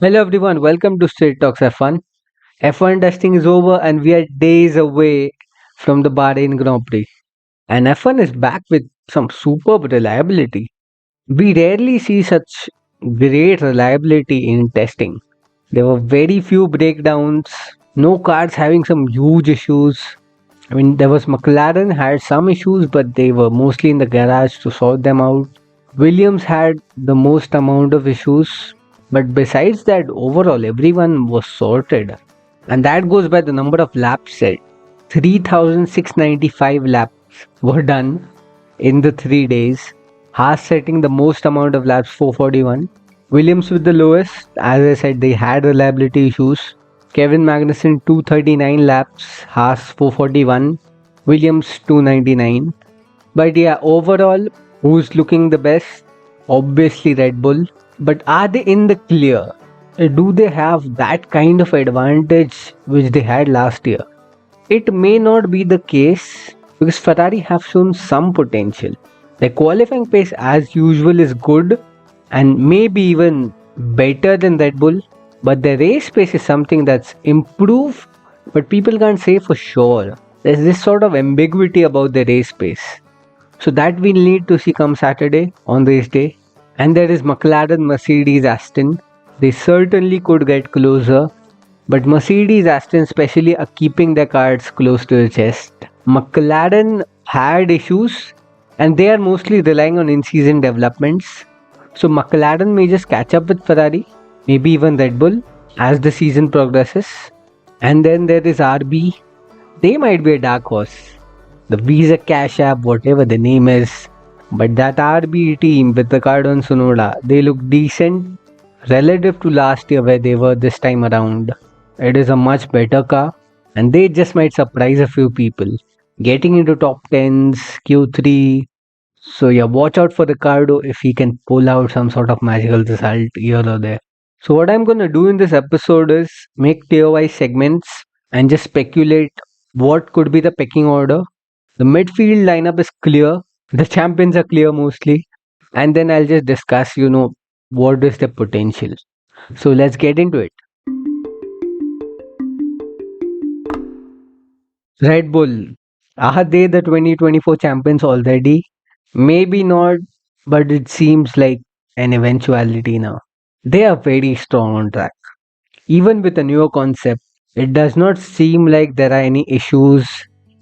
Hello everyone, welcome to Straight Talks F1. F1 testing is over and we are days away from the Bahrain Grand Prix. And F1 is back with some superb reliability. We rarely see such great reliability in testing. There were very few breakdowns, no cars having some huge issues. There was McLaren had some issues, but they were mostly in the garage to sort them out. Williams had the most amount of issues, but besides that, overall, everyone was sorted. And that goes by the number of laps set. 3,695 laps were done in the 3 days. Haas setting the most amount of laps, 441. Williams with the lowest. As I said, they had reliability issues. Kevin Magnussen 239 laps, Haas 441, Williams 299. But yeah, overall, who's looking the best? Obviously Red Bull. But are they in the clear? Do they have that kind of advantage which they had last year? It may not be the case because Ferrari have shown some potential. Their qualifying pace as usual is good and maybe even better than Red Bull, but their race pace is something that's improved, but people can't say for sure. There's this sort of ambiguity about the race pace. So that we'll need to see come Saturday on race day. And there is McLaren, Mercedes, Aston. They certainly could get closer, but Mercedes, Aston especially are keeping their cards close to the chest. McLaren had issues and they are mostly relying on in-season developments. So McLaren may just catch up with Ferrari, maybe even Red Bull as the season progresses. And then there is RB. They might be a dark horse. The Visa Cash App, whatever the name is. But that RB team with the card on Sonoda, they look decent relative to last year where they were this time around. It is a much better car and they just might surprise a few people. Getting into top 10s, Q3. So yeah, watch out for Ricardo if he can pull out some sort of magical result here or there. So what I'm gonna do in this episode is make tier-wise segments and just speculate what could be the pecking order. The midfield lineup is clear. The champions are clear mostly. And then I'll just discuss, what is the potential. So let's get into it. Red Bull. Are they the 2024 champions already? Maybe not, but it seems like an eventuality now. They are very strong on track. Even with a newer concept, it does not seem like there are any issues,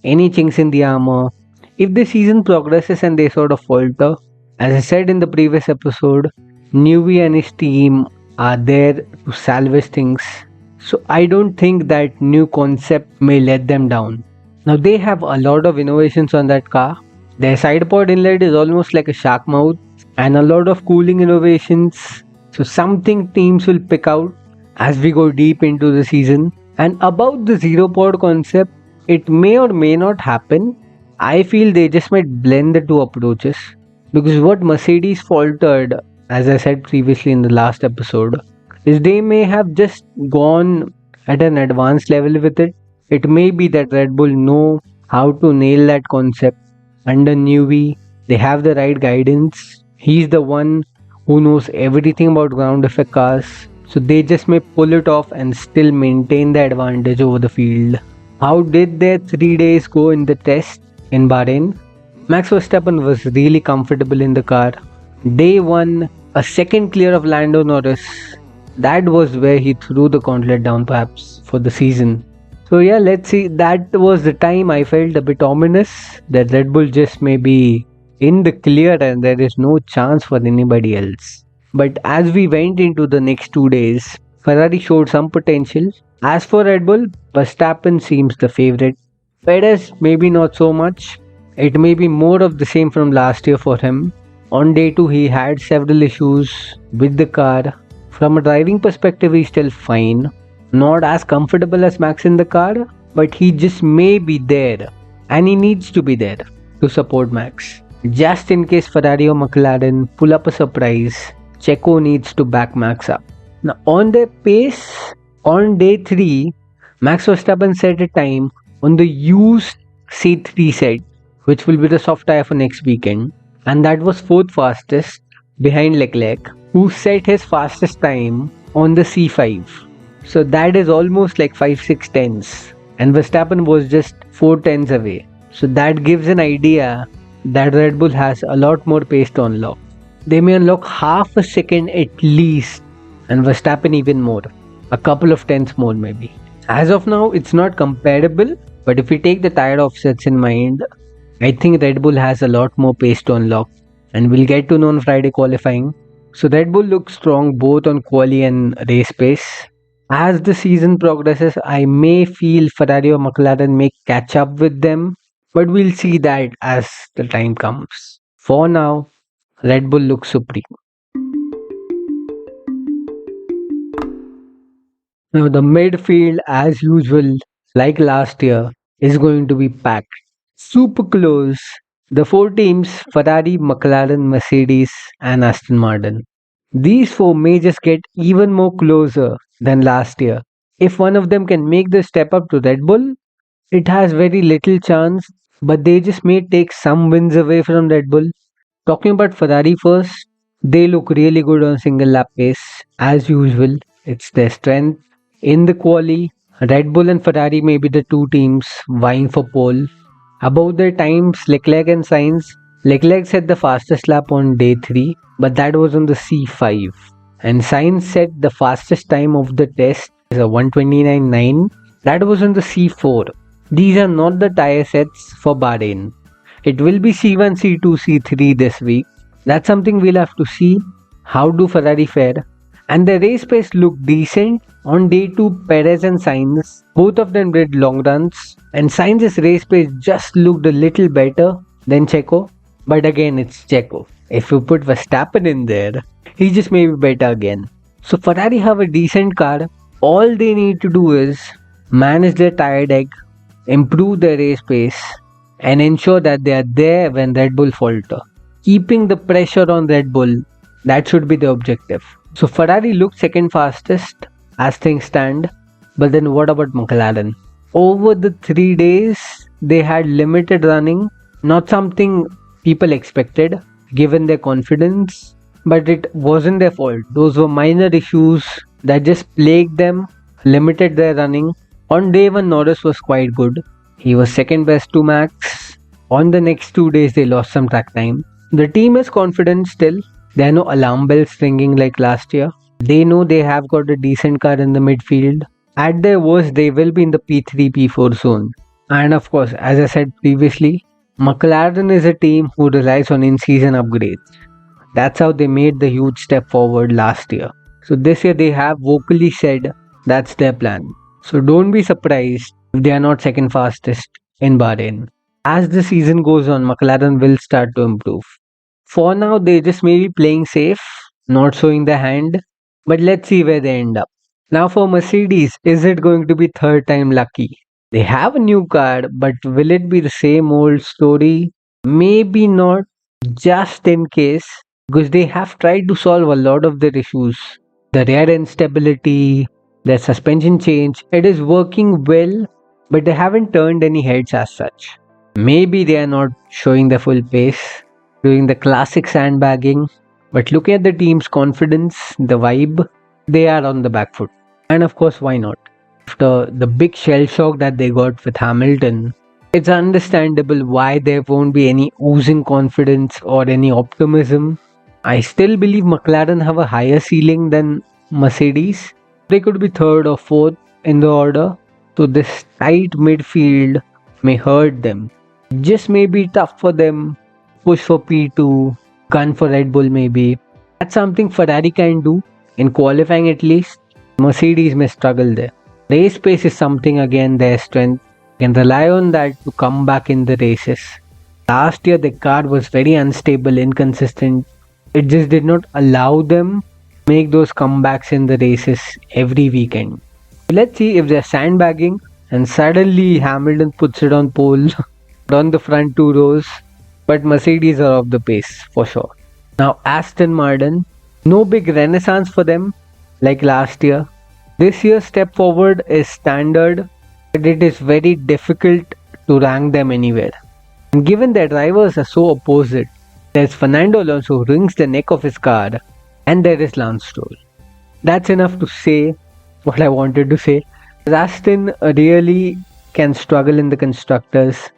any chinks in the armor. If the season progresses and they sort of falter, as I said in the previous episode, Newey and his team are there to salvage things. So I don't think that new concept may let them down. Now they have a lot of innovations on that car. Their side pod inlet is almost like a shark mouth and a lot of cooling innovations. So something teams will pick out as we go deep into the season. And about the zero pod concept, it may or may not happen. I feel they just might blend the two approaches because what Mercedes faltered, as I said previously in the last episode, is they may have just gone at an advanced level with it. It may be that Red Bull know how to nail that concept under Newey. They have the right guidance. He's the one who knows everything about ground effect cars. So they just may pull it off and still maintain the advantage over the field. How did their 3 days go in the test in Bahrain? Max Verstappen was really comfortable in the car. Day 1, a second clear of Lando Norris. That was where he threw the gauntlet down perhaps for the season. So yeah, let's see. That was the time I felt a bit ominous that Red Bull just may be in the clear and there is no chance for anybody else. But as we went into the next 2 days, Ferrari showed some potential. As for Red Bull, Verstappen seems the favorite. Perez maybe not so much. It may be more of the same from last year for him. On day 2 he had several issues with the car. From a driving perspective he's still fine. Not as comfortable as Max in the car, but he just may be there. And he needs to be there to support Max. Just in case Ferrari or McLaren pull up a surprise, Checo needs to back Max up. Now on their pace, on day 3, Max Verstappen set a time on the used C3 set, which will be the soft tire for next weekend, and that was 4th fastest behind Leclerc, who set his fastest time on the C5. So that is almost like 5-6 tenths. And Verstappen was just 4 tenths away. So that gives an idea that Red Bull has a lot more pace to unlock. They may unlock half a second at least, and Verstappen even more. A couple of tenths more, maybe. As of now, it's not comparable, but if we take the tire offsets in mind, I think Red Bull has a lot more pace to unlock, and we'll get to know on Friday qualifying. So Red Bull looks strong both on quali and race pace. As the season progresses, I may feel Ferrari or McLaren may catch up with them, but we'll see that as the time comes. For now, Red Bull looks supreme. Now, the midfield, as usual, like last year, is going to be packed. Super close. The four teams Ferrari, McLaren, Mercedes, and Aston Martin. These four may just get even more closer than last year. If one of them can make the step up to Red Bull, it has very little chance, but they just may take some wins away from Red Bull. Talking about Ferrari first, they look really good on single lap pace, as usual. It's their strength. In the quali, Red Bull and Ferrari may be the two teams vying for pole. About their times, Leclerc and Sainz, Leclerc set the fastest lap on day 3, but that was on the C5. And Sainz set the fastest time of the test is a 129.9, that was on the C4. These are not the tire sets for Bahrain. It will be C1, C2, C3 this week. That's something we'll have to see. How do Ferrari fare? And the race pace looked decent. On day 2, Perez and Sainz, both of them did long runs. And Sainz's race pace just looked a little better than Checo. But again, it's Checo. If you put Verstappen in there, he just may be better again. So Ferrari have a decent car. All they need to do is manage their tire deck, improve their race pace, and ensure that they are there when Red Bull falter. Keeping the pressure on Red Bull, that should be the objective. So Ferrari looked second fastest as things stand, but then what about McLaren? Over the 3 days, they had limited running, not something people expected given their confidence, but it wasn't their fault. Those were minor issues that just plagued them, limited their running. On day 1, Norris was quite good. He was second best to Max. On the next 2 days, they lost some track time. The team is confident still. There are no alarm bells ringing like last year. They know they have got a decent car in the midfield. At their worst, they will be in the P3, P4 zone. And of course, as I said previously, McLaren is a team who relies on in-season upgrades. That's how they made the huge step forward last year. So this year they have vocally said that's their plan. So don't be surprised if they are not second fastest in Bahrain. As the season goes on, McLaren will start to improve. For now, they just may be playing safe, not showing their hand, but let's see where they end up. Now for Mercedes, is it going to be third time lucky? They have a new car, but will it be the same old story? Maybe not, just in case, because they have tried to solve a lot of their issues. The rear instability, their suspension change, it is working well, but they haven't turned any heads as such. Maybe they are not showing the full pace, doing the classic sandbagging, but looking at the team's confidence, the vibe, they are on the back foot. And of course, why not? After the big shell shock that they got with Hamilton, it's understandable why there won't be any oozing confidence or any optimism. I still believe McLaren have a higher ceiling than Mercedes. They could be third or fourth in the order, so this tight midfield may hurt them. Just may be tough for them. Push for P2, gun for Red Bull maybe. That's something Ferrari can do, in qualifying at least. Mercedes may struggle there. Race pace is something again their strength. Can rely on that to come back in the races. Last year the car was very unstable, inconsistent. It just did not allow them to make those comebacks in the races every weekend. Let's see if they're sandbagging and suddenly Hamilton puts it on pole on the front 2 rows. But Mercedes are off the pace for sure. Now Aston Martin, no big renaissance for them like last year. This year's step forward is standard, but it is very difficult to rank them anywhere. And given their drivers are so opposite, there's Fernando Alonso who wrings the neck of his car, and there is Lance Stroll. That's enough to say what I wanted to say. Aston really can struggle in the constructors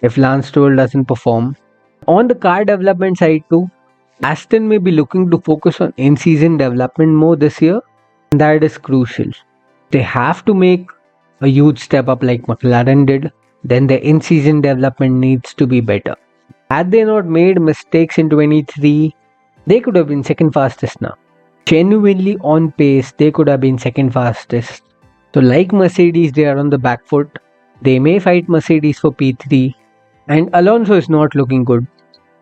if Lance Stroll doesn't perform. On the car development side too, Aston may be looking to focus on in-season development more this year, and that is crucial. They have to make a huge step up like McLaren did, then the in-season development needs to be better. Had they not made mistakes in 23, they could have been second fastest now. Genuinely on pace, they could have been second fastest. So, like Mercedes, they are on the back foot. They may fight Mercedes for P3, and Alonso is not looking good.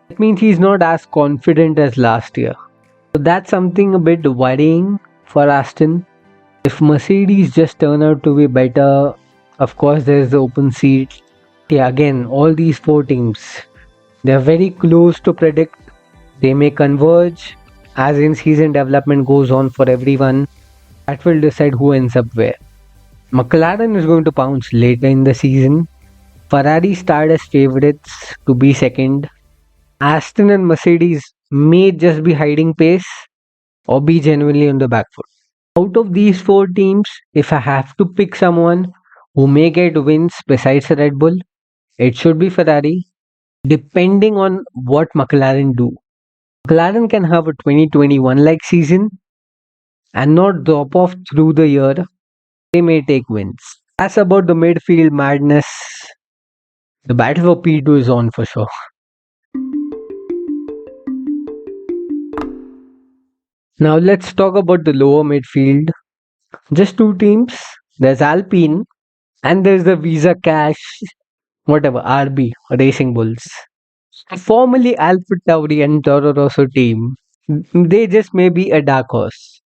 That means he's not as confident as last year. So, that's something a bit worrying for Aston. If Mercedes just turn out to be better, of course, there's the open seat. Yeah, again, all these four teams, they're very close to predict. They may converge as in season development goes on for everyone. That will decide who ends up where. McLaren is going to pounce later in the season. Ferrari start as favorites to be second. Aston and Mercedes may just be hiding pace or be genuinely on the back foot. Out of these four teams, if I have to pick someone who may get wins besides Red Bull, it should be Ferrari, depending on what McLaren do. McLaren can have a 2021 like season and not drop off through the year. They may take wins. As about the midfield madness, the battle for P2 is on for sure. Now let's talk about the lower midfield. Just two teams. There's Alpine and there's the Visa Cash, whatever, RB, Racing Bulls. Formerly Alpha Tauri and Toro Rosso team, they just may be a dark horse.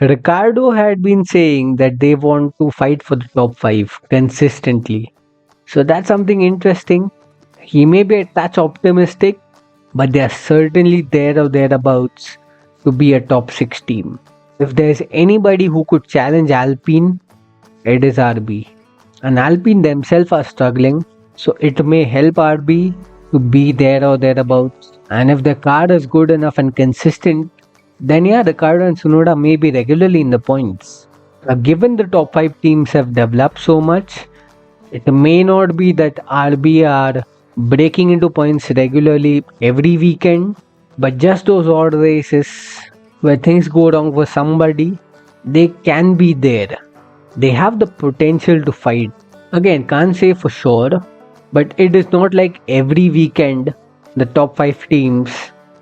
Ricardo had been saying that they want to fight for the top 5 consistently. So that's something interesting. He may be a touch optimistic, but they are certainly there or thereabouts to be a top 6 team. If there's anybody who could challenge Alpine, it is RB. And Alpine themselves are struggling, so it may help RB to be there or thereabouts. And if the car is good enough and consistent, then yeah, Ricardo and Tsunoda may be regularly in the points. Given the top 5 teams have developed so much, it may not be that RB are breaking into points regularly every weekend, but just those odd races where things go wrong for somebody, they can be there. They have the potential to fight. Again, can't say for sure, but it is not like every weekend the top 5 teams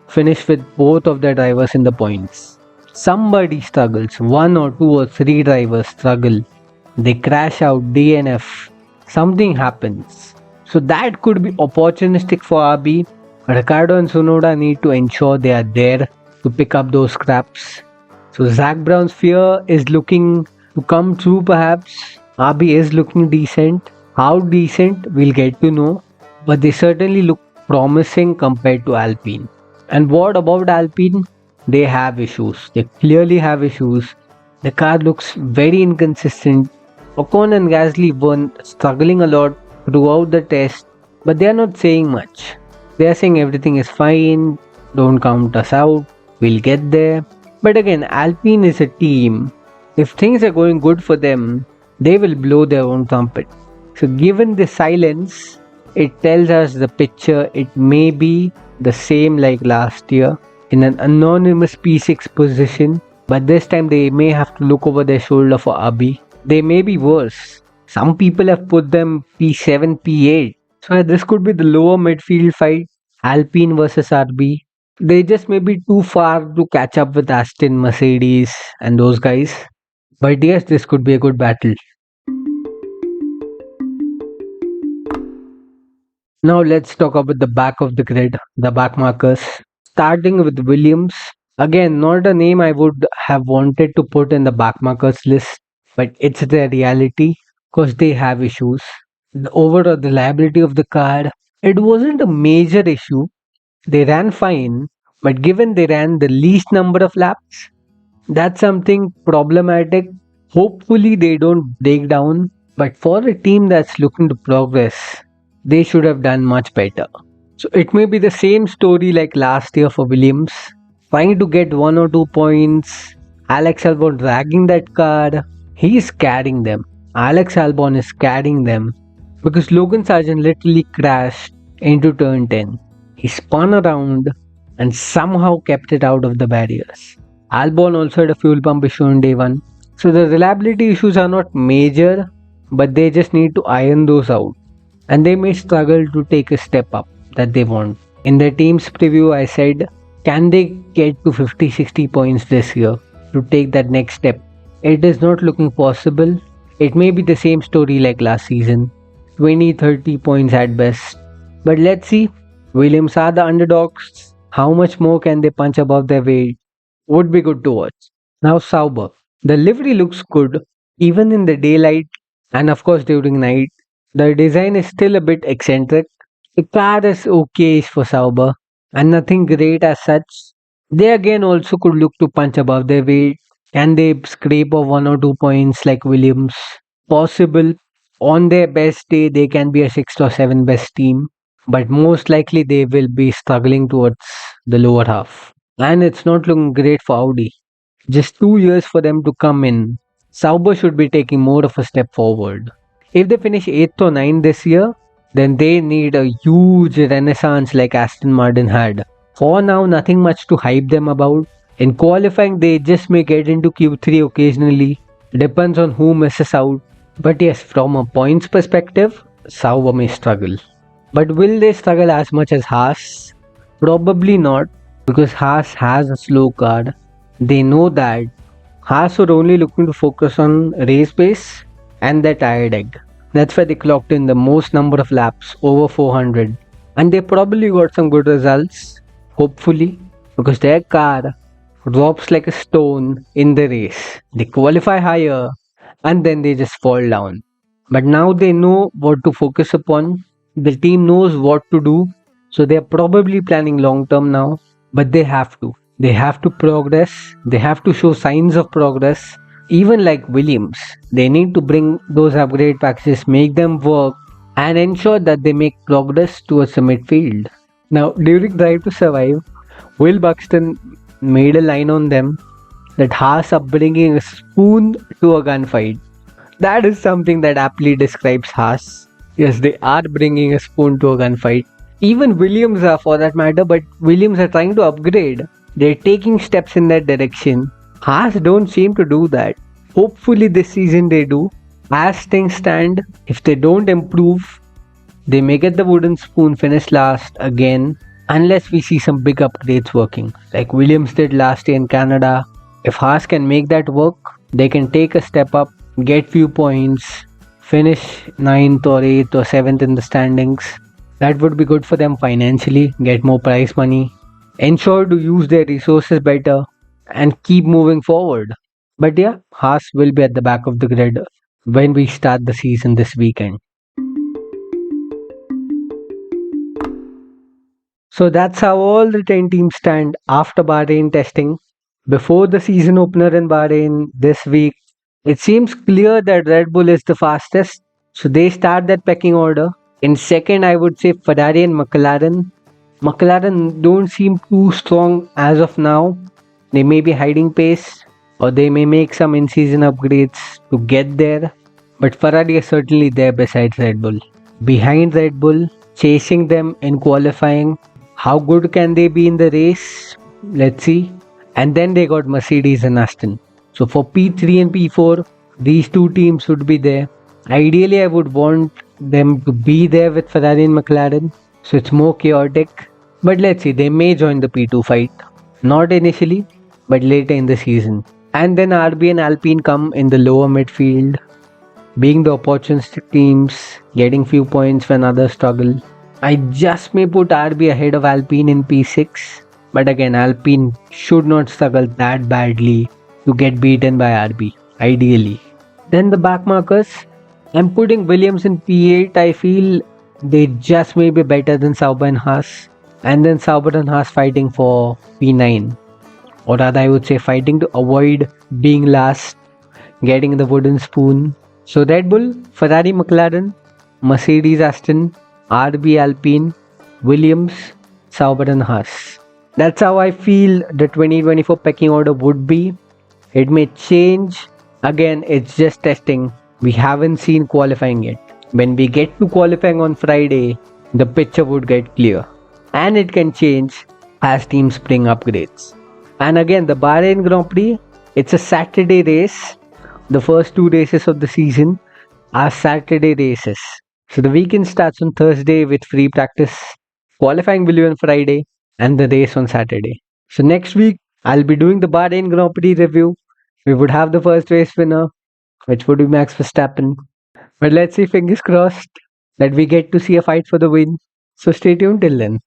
finish with both of their drivers in the points. Somebody struggles, 1 or 2 or 3 drivers struggle. They crash out, DNF, something happens. So that could be opportunistic for RB. Ricardo and Tsunoda need to ensure they are there to pick up those scraps. So Zach Brown's fear is looking to come true perhaps. RB is looking decent. How decent, we'll get to know. But they certainly look promising compared to Alpine. And what about Alpine? They have issues. They clearly have issues. The car looks very inconsistent. Ocon and Gasly were struggling a lot throughout the test, but they are not saying much. They are saying everything is fine, don't count us out, we'll get there. But again, Alpine is a team. If things are going good for them, they will blow their own trumpet. So given the silence, it tells us the picture, it may be the same like last year in an anonymous P6 position, but this time they may have to look over their shoulder for RB. They may be worse. Some people have put them P7, P8. So this could be the lower midfield fight, Alpine versus RB. They just may be too far to catch up with Aston, Mercedes and those guys. But yes, this could be a good battle. Now let's talk about the back of the grid, the backmarkers. Starting with Williams. Again, not a name I would have wanted to put in the backmarkers list, but it's their reality because they have issues. The overall reliability of the car, it wasn't a major issue. They ran fine, but given they ran the least number of laps, that's something problematic. Hopefully, they don't break down, but for a team that's looking to progress, they should have done much better. So, it may be the same story like last year for Williams, trying to get 1 or 2 points Alex Albon dragging that car. He's carrying them. Alex Albon is carrying them because Logan Sargent literally crashed into turn 10. He spun around and somehow kept it out of the barriers. Albon also had a fuel pump issue on day 1. So the reliability issues are not major, but they just need to iron those out. And they may struggle to take a step up that they want. In their team's preview, I said, can they get to 50-60 points this year to take that next step? It is not looking possible. It may be the same story like last season, 20-30 points at best. But let's see. Williams are the underdogs. How much more can they punch above their weight? Would be good to watch. Now Sauber. The livery looks good, even in the daylight and of course during night. The design is still a bit eccentric. The car is okay for Sauber and nothing great as such. They again also could look to punch above their weight. Can they scrape off 1 or 2 points like Williams? Possible. On their best day, they can be a 6th or 7th best team, but most likely they will be struggling towards the lower half. And it's not looking great for Audi. Just 2 years for them to come in. Sauber should be taking more of a step forward. If they finish 8th or 9th this year, then they need a huge renaissance like Aston Martin had. For now, nothing much to hype them about. In qualifying, they just may get into Q3 occasionally. Depends on who misses out. But yes, from a points perspective, Sauber may struggle. But will they struggle as much as Haas? Probably not, because Haas has a slow car. They know that. Haas were only looking to focus on race pace and their tired egg. That's why they clocked in the most number of laps, over 400. And they probably got some good results, hopefully, because their car drops like a stone in the race. They qualify higher and then they just fall down. But now they know what to focus upon. The team knows what to do. So they are probably planning long term now. But they have to. They have to progress. They have to show signs of progress. Even like Williams, they need to bring those upgrade packages, make them work, and ensure that they make progress towards the midfield. Now, during Drive to Survive, Will Buxton made a line on them that Haas are bringing a spoon to a gunfight. That is something that aptly describes Haas. Yes, they are bringing a spoon to a gunfight. Even Williams are for that matter, but Williams are trying to upgrade. They're taking steps in that direction. Haas don't seem to do that. Hopefully this season they do. As things stand, if they don't improve, they may get the wooden spoon finish last again, unless we see some big upgrades working, like Williams did last year in Canada. If Haas can make that work, they can take a step up, get few points, finish 9th or 8th or 7th in the standings. That would be good for them financially, get more prize money, ensure to use their resources better, and keep moving forward. But yeah, Haas will be at the back of the grid when we start the season this weekend. So that's how all the 10 teams stand after Bahrain testing. Before the season opener in Bahrain this week, it seems clear that Red Bull is the fastest. So they start that pecking order. In second, I would say Ferrari and McLaren. McLaren don't seem too strong as of now. They may be hiding pace, or they may make some in-season upgrades to get there. But Ferrari is certainly there besides Red Bull. Behind Red Bull, chasing them in qualifying. How good can they be in the race? Let's see. And then they got Mercedes and Aston. So for P3 and P4, these two teams would be there. Ideally, I would want them to be there with Ferrari and McLaren. So it's more chaotic. But let's see, they may join the P2 fight. Not initially, but later in the season. And then RB and Alpine come in the lower midfield, being the opportunistic teams, getting few points when others struggle. I just may put RB ahead of Alpine in P6, but again, Alpine should not struggle that badly to get beaten by RB, ideally. Then the backmarkers, I'm putting Williams in P8. I feel they just may be better than Sauber and Haas. And then Sauber and Haas fighting for P9. Or rather, I would say fighting to avoid being last, getting the wooden spoon. So Red Bull, Ferrari, McLaren, Mercedes, Aston, RB, Alpine, Williams, Sauber and Haas. That's how I feel the 2024 pecking order would be. It may change. Again, it's just testing. We haven't seen qualifying yet. When we get to qualifying on Friday, the picture would get clear. And it can change as teams bring upgrades. And again, the Bahrain Grand Prix, it's a Saturday race. The first two races of the season are Saturday races. So the weekend starts on Thursday with free practice. Qualifying will be on Friday and the race on Saturday. So next week, I'll be doing the Bahrain Grand Prix review. We would have the first race winner, which would be Max Verstappen. But let's see, fingers crossed, that we get to see a fight for the win. So stay tuned till then.